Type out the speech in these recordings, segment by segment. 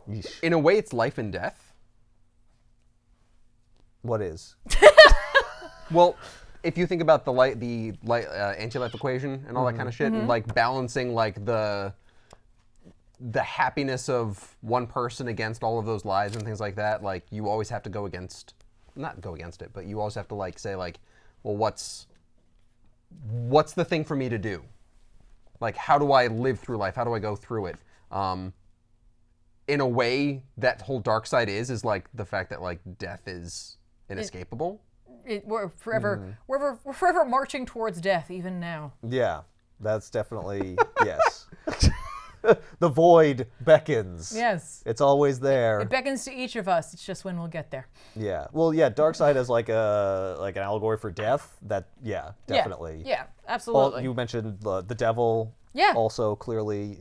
Yeesh. In a way, it's life and death. What is? Well, if you think about the anti-life equation and all that kind of shit, and like balancing like the happiness of one person against all of those lives and things like that, like you always have to not go against it, but you always have to like say like, well, what's the thing for me to do? Like, how do I live through life? How do I go through it? In a way, that whole dark side is like the fact that like death is inescapable. We're forever marching towards death, even now. Yeah, that's definitely yes. The void beckons. Yes. It's always there. It beckons to each of us. It's just when we'll get there. Yeah. Well, yeah, dark side is like an allegory for death. That definitely. Yeah, absolutely. Well, you mentioned the devil. Yeah. Also, clearly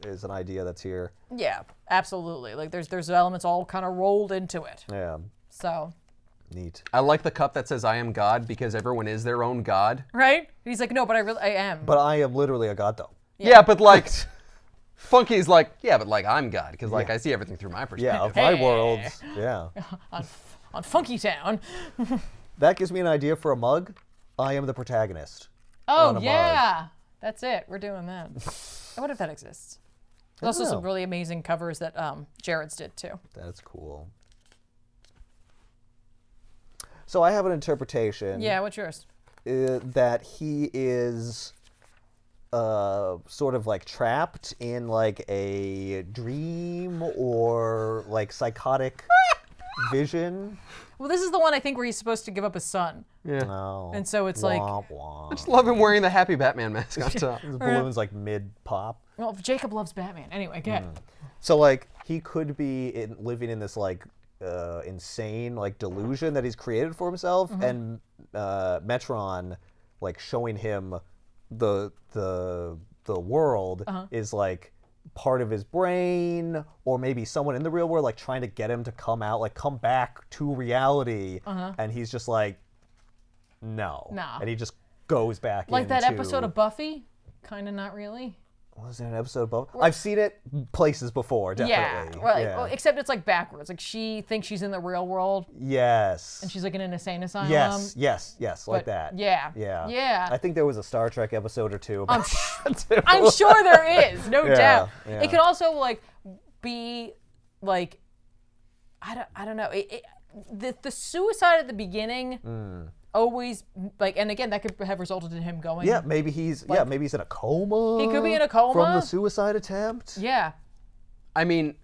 is an idea that's here. Yeah, absolutely. Like there's elements all kind of rolled into it. Yeah. So. Neat. I like the cup that says "I am God" because everyone is their own god. Right? He's like, no, but I am. But I am literally a god, though. Yeah, but like, Funky's like, yeah, but like I'm God because like I see everything through my perspective. Yeah, of my world. Yeah. on Funky Town. That gives me an idea for a mug. I am the protagonist. Oh, on a yeah. mug. That's it. We're doing that. I wonder if that exists. There's also some really amazing covers that Jared's did, too. That's cool. So I have an interpretation. Yeah, what's yours? That he is sort of like trapped in like a dream or like psychotic vision. Well, this is the one I think where he's supposed to give up his son. Yeah. Oh. And so it's like... wah. I just love him wearing the Happy Batman mask on top. The balloon's like mid-pop. Well, Jacob loves Batman. Anyway, go ahead. So like he could be living in this like insane like delusion that he's created for himself, and Metron like showing him the world is like part of his brain, or maybe someone in the real world like trying to get him to come out, like come back to reality, and he's just like no, and he just goes back like that into... episode of Buffy? Kind of not really. Was there an episode of Buffy? I've seen it places before, definitely. Yeah, right. Well, except it's like backwards. Like she thinks she's in the real world. Yes. And she's like in an insane asylum. Yes, like that. Yeah. I think there was a Star Trek episode or two. I'm sure there is, no doubt. Yeah. It can also like be like, I don't know. The suicide at the beginning. Always like, and again, that could have resulted in him going. Yeah, maybe he's in a coma. He could be in a coma from the suicide attempt. Yeah. I mean,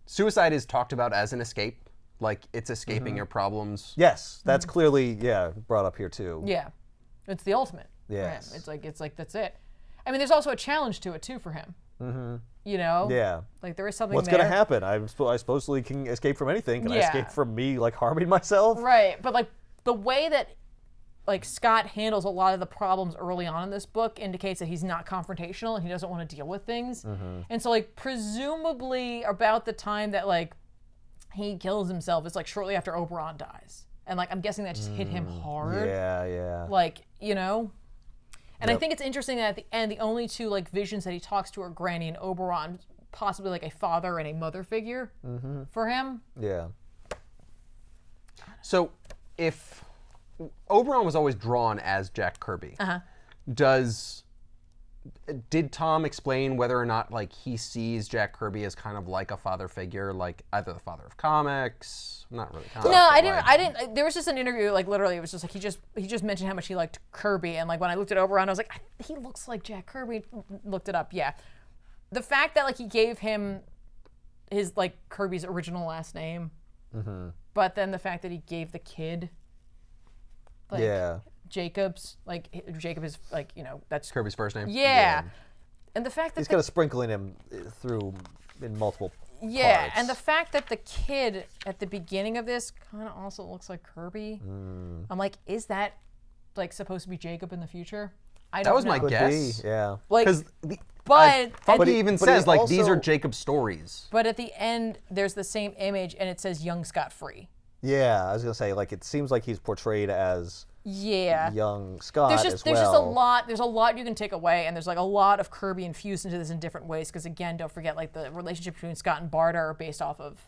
suicide is talked about as an escape, like it's escaping your problems. Yes, that's clearly brought up here too. Yeah, it's the ultimate. Yes. For him. It's like that's it. I mean, there's also a challenge to it too for him. You know? Yeah. Like there is something. What's there. gonna happen? I supposedly can escape from anything. Can I escape from me like harming myself? Right, but like the way that like Scott handles a lot of the problems early on in this book indicates that he's not confrontational and he doesn't want to deal with things. And so like presumably about the time that like he kills himself is like shortly after Oberon dies. And like I'm guessing that just hit him hard. Yeah. Like, you know? And I think it's interesting that at the end, the only two like visions that he talks to are Granny and Oberon, possibly like a father and a mother figure for him. Yeah. So, if Oberon was always drawn as Jack Kirby, did Tom explain whether or not like he sees Jack Kirby as kind of like a father figure, like either the father of comics, not really comics? No, I didn't. There was just an interview, like literally, it was just like he just mentioned how much he liked Kirby, and like when I looked at Oberon, I was like, he looks like Jack Kirby. Looked it up, yeah. The fact that like he gave him his like Kirby's original last name, but then the fact that he gave the kid, like, Jacob's, like Jacob is like, you know, that's Kirby's first name. Yeah. And the fact that he's kind of sprinkling him through in multiple parts. And the fact that the kid at the beginning of this kind of also looks like Kirby. I'm like, is that like supposed to be Jacob in the future? I don't know. That was my guess. Yeah. Like, but but he even says like these are Jacob's stories. But at the end, there's the same image, and it says "Young Scott Free." Yeah, I was gonna say like it seems like he's portrayed as young Scott there's just as well. there's just a lot. There's a lot you can take away, and there's like a lot of Kirby infused into this in different ways. Because again, don't forget like the relationship between Scott and Barda are based off of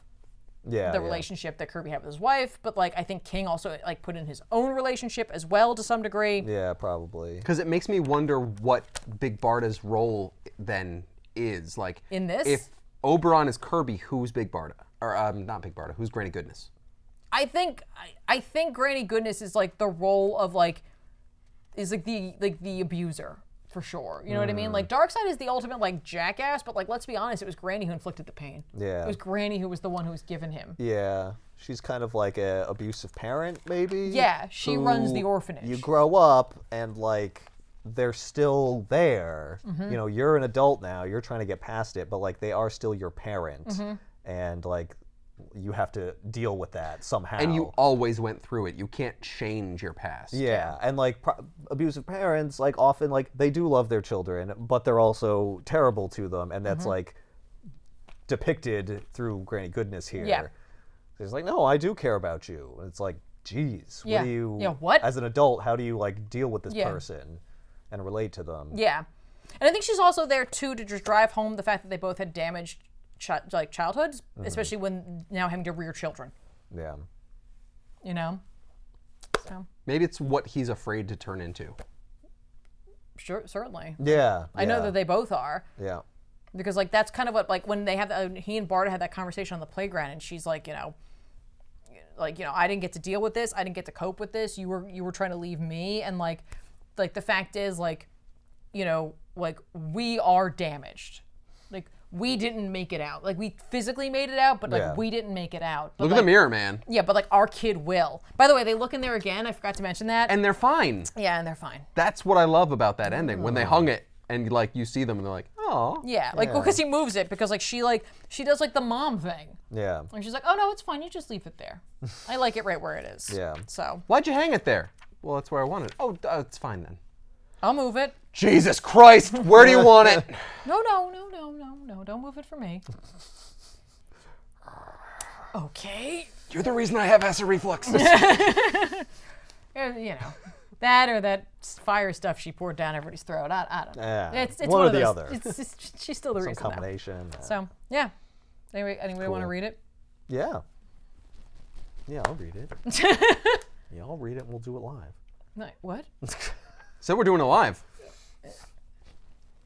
the relationship that Kirby had with his wife. But like I think King also like put in his own relationship as well to some degree. Yeah, probably. Because it makes me wonder what Big Barda's role then is. Like In this? if Oberon is Kirby, who's Big Barda? Or not Big Barda, who's Granny Goodness? I think Granny Goodness is like the role of like is like the abuser for sure. You know what I mean? Like Darkseid is the ultimate like jackass, but like let's be honest, it was Granny who inflicted the pain. Yeah. It was Granny who was the one who was given him. Yeah. She's kind of like a abusive parent, maybe. Yeah, she who runs the orphanage. You grow up and like they're still there. Mm-hmm. You know, you're an adult now. You're trying to get past it, but like they are still your parent, Mm-hmm. and like you have to deal with that somehow. And you always went through it. You can't change your past. Yeah, and like abusive parents, like often like they do love their children, but they're also terrible to them, and that's like depicted through Granny Goodness here. Yeah. It's like, no, I do care about you. And it's like, geez, Yeah. what do you? Yeah, what? As an adult, how do you like deal with this Yeah. person and relate to them? Yeah, and I think she's also there too to just drive home the fact that they both had damaged childhoods, especially when now having to rear children. Yeah. You know. So Maybe it's what he's afraid to turn into. sure, certainly. Yeah. I know that they both are. Yeah. Because like that's kind of what like when they have he and Barda had that conversation on the playground, and she's like, I didn't get to deal with this, I didn't get to cope with this. You were trying to leave me, and like the fact is like, like we are damaged, like we didn't make it out, like we physically made it out, but like Yeah. we didn't make it out. But, Look at like, the mirror, man. Yeah, but like our kid will. By the way, they look in there again. I forgot to mention that. And they're fine. yeah, and they're fine. That's what I love about that ending. When they hung it and like you see them and they're like, oh. Yeah, like because he moves it because like she does like the mom thing. Yeah. And she's like, oh, no, it's fine. You just leave it there. I like it right where it is. Yeah. So Why'd you hang it there? Well, that's where I want it. Oh, it's fine then. I'll move it. Jesus Christ, where do you want it? No. Don't move it for me. Okay. You're the reason I have acid reflux. That or that fire stuff she poured down everybody's throat. I don't know. Yeah. It's one one or of the those. other. She's still the Some reason. Though. combination. So, yeah. Anyway, anybody want to Cool. read it? Yeah. Yeah, I'll read it. Yeah, I'll read it and we'll do it live. No, what? So we're doing it live.